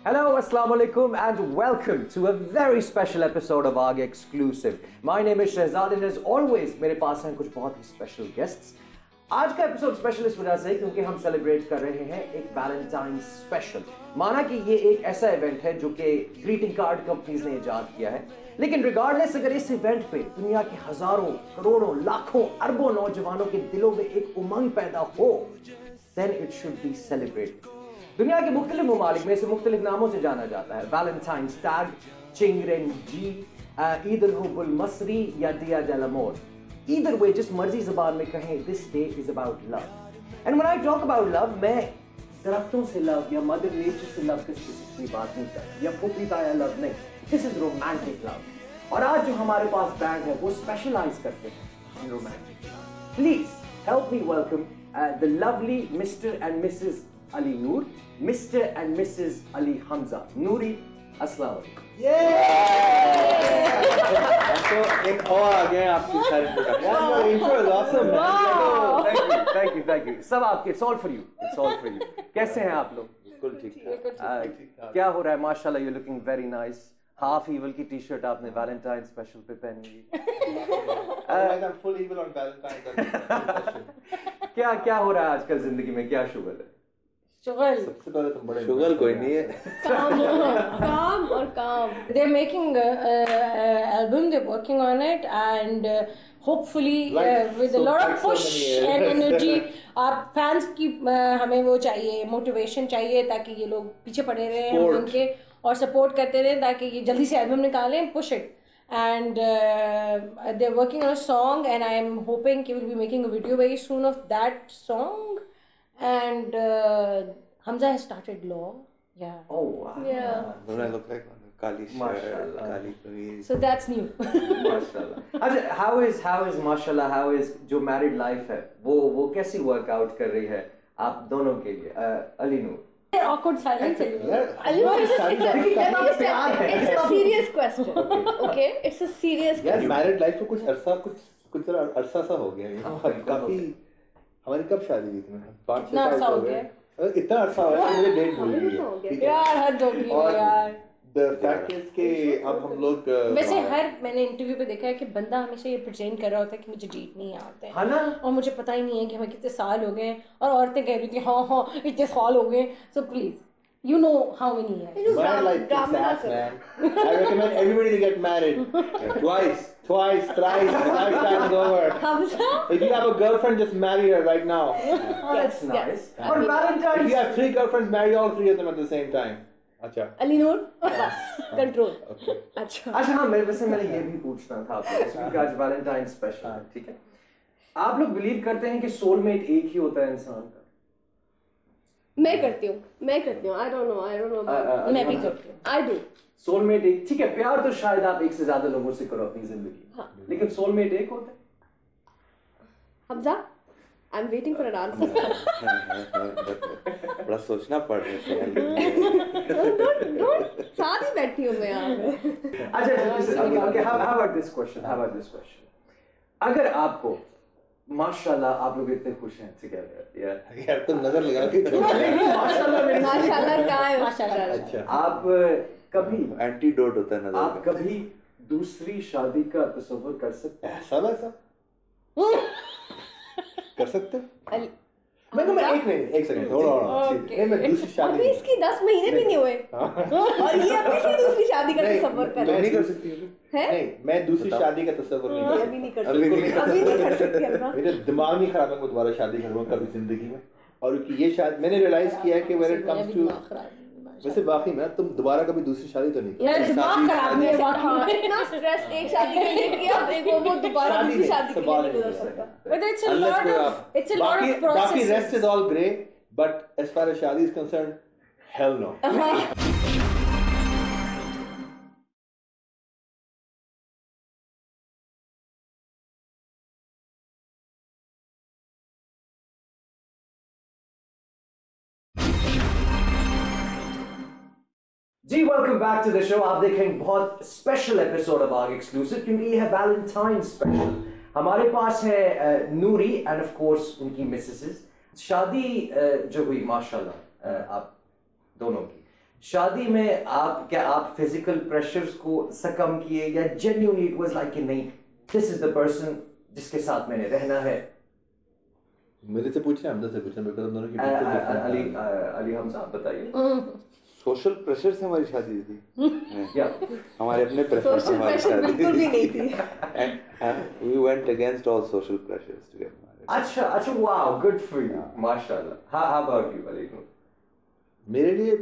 Hello, Assalamu alaikum, and welcome to a very special episode of AG Exclusive. My name is Shehzad and as always, मेरे पास हैं कुछ बहुत ही special guests. आज का episode special इस वजह से क्योंकि हम सेलिब्रेट कर रहे हैं एक वैलेंटाइन स्पेशल। माना कि ये एक ऐसा इवेंट है जो कि ग्रीटिंग कार्ड कंपनीज ने इजाद किया है, लेकिन रिगार्डलेस अगर इस इवेंट पे दुनिया के हजारों, करोड़ों, लाखों, अरबों नौजवानों के दिलों में एक उमंग पैदा हो, then it should be celebrated. दुनिया के मुख्तलिफ ममालिक में इसे मुख्तलिफ नामों से जाना जाता है। वैलेंटाइन्स टैग, चिंगरेंजी, ईद उल हुब्बुल मसरी या दिया डेल अमोर। Either way, जिस मर्जी ज़बान में कहें, this day is about love. And when I talk about love, मैं दरख्तों से love या मदर नेचर से love की स्पेसिफिक बात नहीं करता या फूफी ताया love नहीं। This is romantic love. और आज जो हमारे पास बैंड है, वो specialize करते हैं in romantic love. Please help me welcome the lovely Mr. and Mrs. Ali Noor, Mr. and Mrs. Ali Hamza. Noori, अस्सलाम वालेकुम। तो एक और आ गए आपकी सारी intro is awesome man. Thank you सब आपके, इट्स ऑल फॉर यू। कैसे हैं आप लोग? बिल्कुल ठीक। क्या हो रहा है? माशाल्लाह you looking very nice. Half evil की टी शर्ट आपने वैलेंटाइन स्पेशल पे पहनी हुई। I am full evil on Valentine. क्या हो रहा है आजकल जिंदगी में? क्या शुगल है? शुगल सबसे पहले तुम बड़े शुगल कोई नहीं है। काम they're making a album, they're working on it and hopefully with a lot of push and energy आप फैंस की हमें वो चाहिए, मोटिवेशन चाहिए ताकि ये लोग पीछे पड़े रहे हम उनके और सपोर्ट करते रहे ताकि ये जल्दी से एल्बम निकालें, push it. And they're working on a song and I'm hoping कि we'll be making a video very soon of that song. And Hamza has started law. Yeah. Oh wow. Yeah. Don't I look like one? Kali shirt, Kali kameez. So that's new. माशाल्लाह। अच्छा, how is माशाल्लाह, how is जो married life है वो कैसी workout कर रही है आप दोनों के लिए? अली नूर। Awkward silence. It's a serious question. Okay, it's a serious यार question. मैरिड लाइफ में कुछ अरसा सा हो गया। काफी हमारी कब शादी हुई थी? 5-6 साल हो गए। इतना अरसा हो गया मुझे डेट भूल गई है यार हद हो गई यार। The fact is कि अब हम लोग वैसे मैंने इंटरव्यू पे देखा है कि बंदा हमेशा ये प्रेजेंट कर रहा होता है कि मुझे डेट नहीं आता है, हाँ ना? और मुझे पता ही नहीं है कि हमें कितने साल हो गए और औरतें कह रही थी हाँ इतने साल हो गए। So please, you know how many years. My life is sad, man. I recommend everybody to get married. Twice, thrice, 5 times over. Hamza? If you have a girlfriend, just marry her right now. That's nice. yes. और If Valentine you have 3 girlfriends, marry all 3 of them at the same time. अच्छा। Ali Noor, बस control. अच्छा। अच्छा हाँ, मैंने ये भी पूछना था आपको क्योंकि आज वैलेंटाइन स्पेशल है, ठीक है? आप लोग बिलीव करते हैं कि सोलमेट एक ही होता है इंसान का? मैं करती हूँ। I don't know. मैं भी करती हूँ। I do. सोलमेट एक, ठीक है, प्यार तो शायद आप एक से ज्यादा लोगों से करो अपनी जिंदगी में, हाँ। लेकिन सोलमेट एक होता है? Hamza, I'm waiting for an answer. बड़ा सोचना पड़ रहा है। Don't. साथ ही बैठी हूँ मैं यहाँ पे। अच्छा, okay, how about this question? अगर आपको माशाल्लाह आप लोग इतने खुश हैं टुगेदर यार तुम नजर लगा के माशाल्लाह क्या है माशाल्लाह। अच्छा, आप कभी एंटीडोट होता है नजर आप कभी दूसरी शादी का तस्वीर कर सकते हैं? ऐसा कर सकते हो? मैं एक सेकंड थोड़ा मैं दूसरी शादी अभी इसकी 10 महीने भी नहीं हुए और ये अपनी से दूसरी शादी का तस्वीर कर रहा है। नहीं कर सकती नहीं, मैं दूसरी शादी का तस्वीर नहीं कर अभी नहीं कर सकती। अभी नहीं कर सकती अपना। मेरा दिमाग नहीं खराब है मैं दोबारा शादी करूंगा कभी जिंदगी में। और ये शायद मैंने रियलाइज किया है कि व्हेन इट कम्स टू वैसे बाकी में तुम दोबारा कभी दूसरी शादी तो नहीं यार दिमाग खराब नहीं है बाकी में। इतना स्ट्रेस एक शादी के लिए किया वो दोबारा दूसरी शादी के लिए नहीं गुजर सकता। But it's a lot of processes. बाकी rest is all grey, but as far as शादी is concerned, hell no. जी welcome back to the show. आप देख रहे हैं बहुत स्पेशल एपिसोड ऑफ आग एक्सक्लूसिव क्योंकि ये है वैलेंटाइन स्पेशल। हमारे पास है नूरी एंड ऑफ कोर्स उनकी मिसेसेस। शादी जो हुई माशाल्लाह आप दोनों की, शादी में आप फिजिकल प्रेशर्स को सकम किए या जेन्युइनली इट वाज लाइक कि नहीं दिस इज द पर्सन जिसके साथ मैंने रहना है? मेरे से पूछना, हमजा से पूछना, बिकॉज़ हम दोनों की बिल्कुल डिफरेंट। अली हमजा आप बताइए। सोशल प्रेशर से हमारी शादी थी या हमारे अपने प्रेशर से हमारी शादी बिल्कुल भी नहीं थी। and we went against all social pressures to get married. अच्छा वाओ गुड फॉर यू माशाल्लाह। How about you Ali? मेरे लिए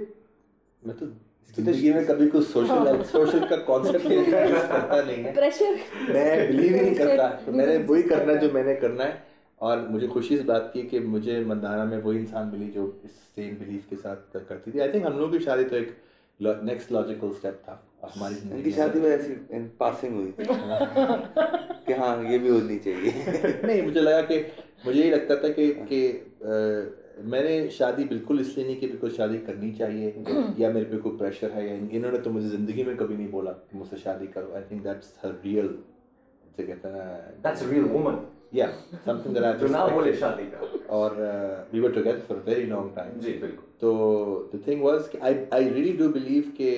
मैं तो जिंदगी में कभी कुछ सोशल का कॉन्सेप्ट यूज करता नहीं है। प्रेशर मैं बिलीव ही नहीं करता, तो मैंने वही करना जो मैंने करना है। और मुझे खुशी इस बात की कि मुझे मंदाना में वही इंसान मिली जो इस सेम बिलीफ के साथ करती थी। आई थिंक हम लोग की शादी तो एक नेक्स्ट लॉजिकल स्टेप था हमारी जिंदगी। उनकी शादी में ऐसी इन पासिंग हुई थी कि हाँ ये भी होनी चाहिए। नहीं, मुझे लगा कि मुझे ये लगता था कि मैंने शादी बिल्कुल इसलिए नहीं कि बिल्कुल शादी करनी चाहिए या मेरे पे कोई प्रेशर है, या इन्होंने तो मुझे जिंदगी में कभी नहीं बोला कि मुझसे शादी करो। I think that's her real, जो कहते हैं दैट्स अ रियल वुमन। या समथिंग दैट आई जो ना बोले शादी का। और we were together for a very long time. जी बिल्कुल। तो द थिंग वाज कि आई रियली डू बिलीव कि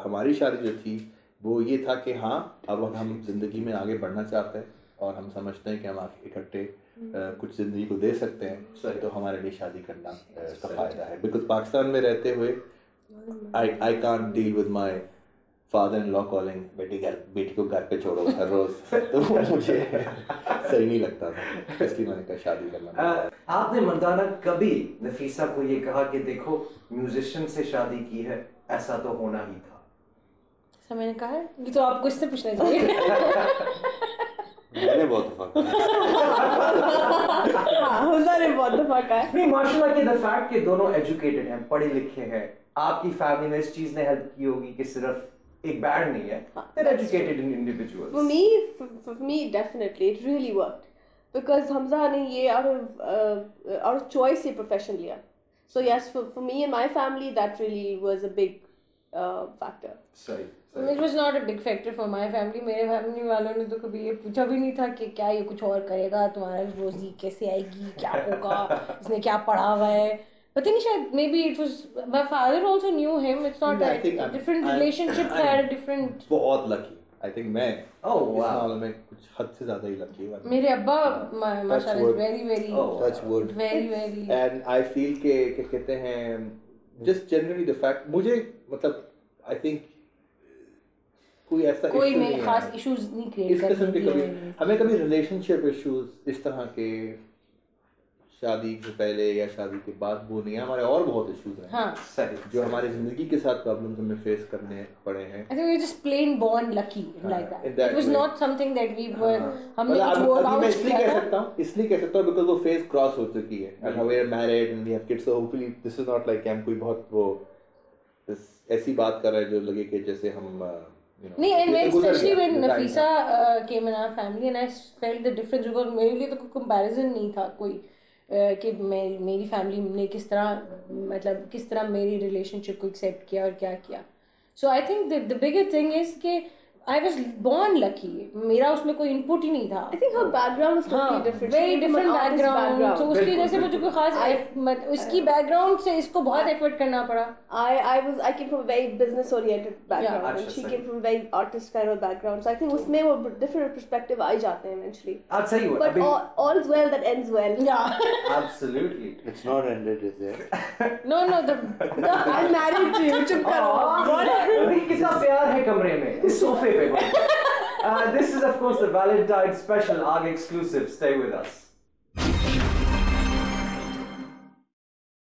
हमारी शादी जो थी वो ये था कि हाँ अब हम जिंदगी में आगे बढ़ना चाहते हैं और हम समझते हैं कि हम इकट्ठे कुछ जिंदगी को दे सकते हैं, तो हमारे लिए शादी करना इसका फायदा है। बिकॉज पाकिस्तान में रहते हुए I can't deal with my father in law calling बेटी को घर पे छोड़ो हर रोज, तो मुझे सही नहीं लगता था, इसलिए मैंने कहा शादी करना। आपने मंदाना कभी नफीसा को ये कहा कि देखो म्यूजिशियन से शादी की है, ऐसा तो होना ही था? ऐसा मैंने कहा है? ये तो आपको इससे पूछना चाहिए। मैंने बहुत दफा हमजा ने बहुत दफा कहा है। नहीं माशाल्लाह कि द फैक्ट कि दोनों एजुकेटेड हैं, पढ़े लिखे हैं, आपकी फैमिली में इस चीज ने हेल्प की होगी कि सिर्फ एक बैंड नहीं है, they're educated individuals. For me definitely it really worked because Hamza ने ये out of choice ये profession लिया. So yes, for me and my family that really was a big factor. सही। It was not a big factor for my family. मेरे family वालों ने तो कभी ये पूछा भी नहीं था कि क्या ये कुछ और करेगा, तुम्हारा रोजी कैसे आएगी, क्या होगा, इसने क्या पढ़ा हुआ है। पता नहीं, शायद maybe it was my father also knew him. It's not that different relationship had a different. बहुत lucky. I think मैं इस मामले में कुछ हद से ज़्यादा ही lucky हूँ। मेरे अब्बा माशाल्लाह very touch wood. very And I feel के कहते हैं just generally the fact, मुझे मतलब I think कोई ऐसा कोई issue में नहीं खास है इश्यूज नहीं इस क्रिएट किस्म के। कभी करते हमें कभी रिलेशनशिप इश्यूज इस तरह के शादी से पहले या शादी के बाद वो नहीं है, हमारे और बहुत इश्यूज हैं। हाँ सही। जो हमारी जिंदगी के साथ प्रॉब्लम्स हमें फेस करने पड़े हैं। I think we were just plain born lucky like that. in that It was way. not something that we were हमने कुछ अभी work मैं out इसलिए किया कह था। सकता हूँ बिकॉज वो फेज क्रॉस हो चुकी है and we are married and we have kids, so hopefully this is not like हम कोई बहुत वो ऐसी बात कर रहे हैं जो लगे कि जैसे हम नहीं, and when especially when Nafisa came in our family and I felt the difference because मेरे लिए तो कोई comparison नहीं था कोई कि मेरी फैमिली ने किस तरह मेरी रिलेशनशिप को एक्सेप्ट किया और क्या किया। So I think the bigger thing is कि आई वाज बोर्न लकी, मेरा उसमें कोई इनपुट ही नहीं था। I think her background was totally different. Very different background, तो उसकी वजह से मुझे कोई खास उसकी बैकग्राउंड से इसको बहुत एफर्ट करना पड़ा। I came from a very business oriented background and she came from a very artist kind of background, so I think उसमें वो different perspective आ ही जाते हैं eventually. आज सही हुआ। But all's well that ends well. Yeah. Absolutely. It's not ended, is it? No, I'm married to you. चुप करो। कितना प्यार है कमरे में, इस सोफे पे। This is of course the Valentine special ARG exclusive. Stay with us.